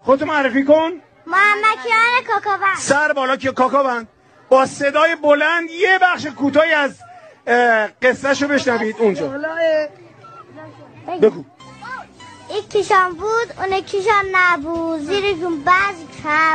خودتو معرفی کن. محمد کاکاوند. سر بالا که کاکاوند. با صدای بلند یه بخش کوتاهی از قصه شو بشنوید اونجا. بگو. یکیشان بود اون یکیشان نبود، زیرشون بعضی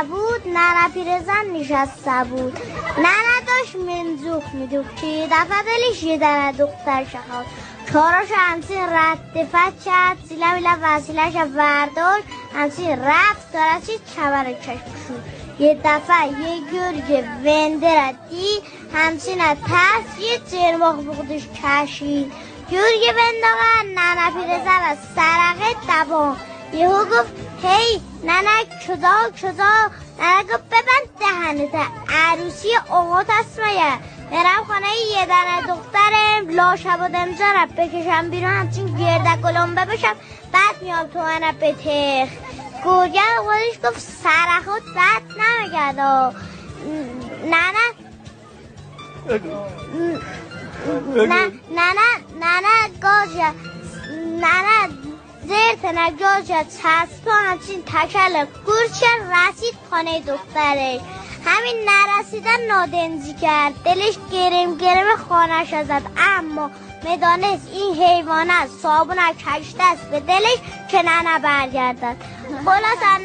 بود، ننه پیرزن نشسته بود. ننه داشت منزوخ میدوخت که یه دفعه دلش یه دنه دختر شخص چهارش همچین ردفت کرد، سیله میله وسیلش ورداشت، همچین رفت دارد چبر چشم شد. یه دفعه یه گرگ ونده را دید، همچین ترس یه چرماخ بخودش کشید. گرگ بنداغن ننه پیرزن و سرقه دبان. یهو گفت هی ننه کجا. ننه گفت ببند دهنت، عروسی اوقات هست مگه؟ برم خانه یه دنه دخترم لاشب و دمجا را بکشم بیرون، همچین گرده گلنبه بشم، بعد میام تو منه به تخ. گرگه خودش گفت سرخوت بد نمیگد. ننه زرت نگاجه چسبا همچین تکل گرچه رسید خانه دخترش. همین نرسیدن نادنزی کرد، دلش گرم خانهش زد، اما میدانست این حیوانه صابونه کشته است به دلش که ننه برگردد. خلاص